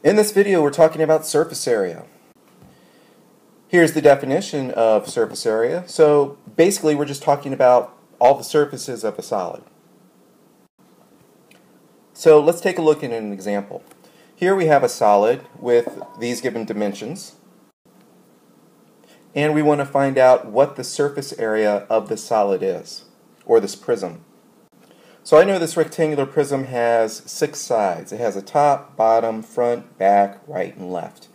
In this video, we're talking about surface area. Here's the definition of surface area. So basically, we're just talking about all the surfaces of a solid. So let's take a look at an example. Here we have a solid with these given dimensions. And we want to find out what the surface area of the solid is, or this prism. So I know this rectangular prism has 6 sides. It has a top, bottom, front, back, right, and left.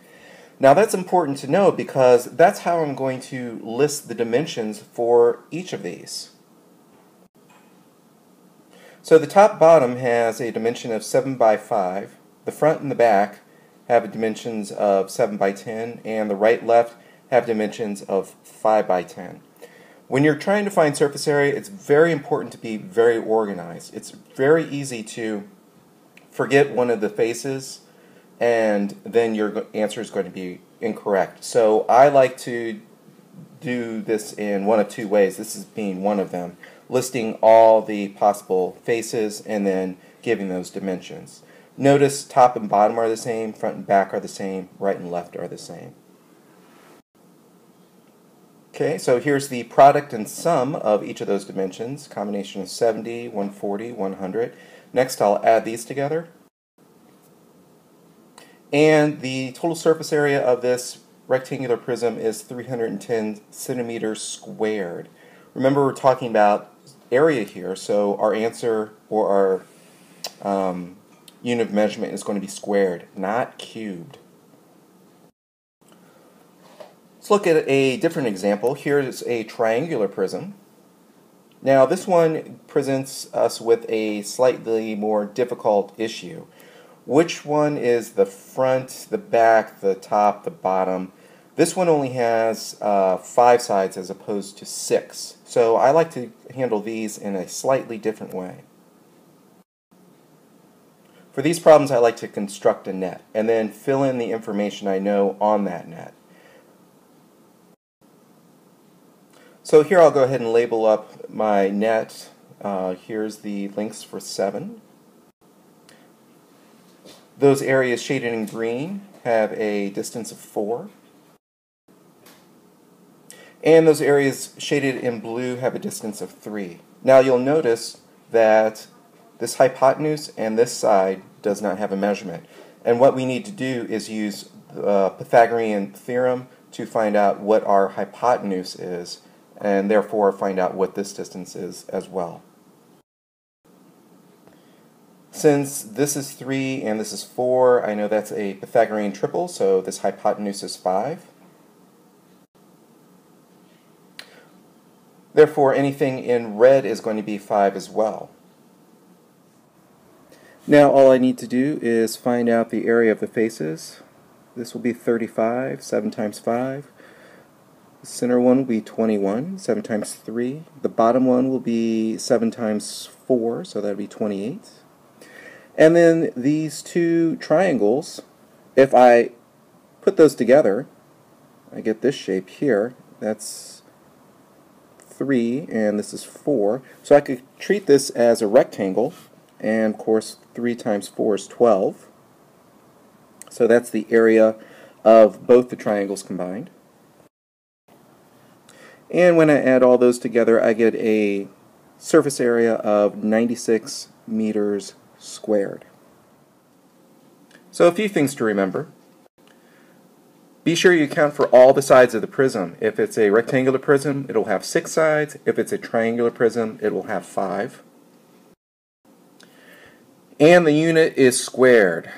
Now that's important to know because that's how I'm going to list the dimensions for each of these. So the top bottom has a dimension of 7 by 5. The front and the back have dimensions of 7 by 10, and the right left have dimensions of 5 by 10. When you're trying to find surface area, it's very important to be very organized. It's very easy to forget one of the faces, and then your answer is going to be incorrect. So I like to do this in one of 2 ways. This is being one of them, listing all the possible faces and then giving those dimensions. Notice top and bottom are the same, front and back are the same, right and left are the same. Okay, so here's the product and sum of each of those dimensions, combination of 70, 140, 100. Next I'll add these together. And the total surface area of this rectangular prism is 310 centimeters squared. Remember, we're talking about area here, so our answer or our unit of measurement is going to be squared, not cubed. Let's look at a different example. Here is a triangular prism. Now this one presents us with a slightly more difficult issue. Which one is the front, the back, the top, the bottom? This one only has 5 sides as opposed to 6. So I like to handle these in a slightly different way. For these problems, I like to construct a net and then fill in the information I know on that net. So here I'll go ahead and label up my net. Here's the lengths for 7. Those areas shaded in green have a distance of 4. And those areas shaded in blue have a distance of 3. Now you'll notice that this hypotenuse and this side does not have a measurement. And what we need to do is use the Pythagorean Theorem to find out what our hypotenuse is, and therefore find out what this distance is as well. Since this is 3 and this is 4, I know that's a Pythagorean triple, so this hypotenuse is 5. Therefore, anything in red is going to be 5 as well. Now all I need to do is find out the area of the faces. This will be 35, 7 times 5. The center one will be 21, 7 times 3. The bottom one will be 7 times 4, so that would be 28. And then these 2 triangles, if I put those together, I get this shape here. That's 3, and this is 4. So I could treat this as a rectangle, and of course 3 times 4 is 12. So that's the area of both the triangles combined. And when I add all those together, I get a surface area of 96 meters squared. So a few things to remember. Be sure you count for all the sides of the prism. If it's a rectangular prism, it will have 6 sides. If it's a triangular prism, it will have 5. And the unit is squared,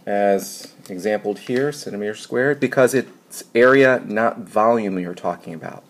as exampled here, centimeters squared, because it's area, not volume, we are talking about.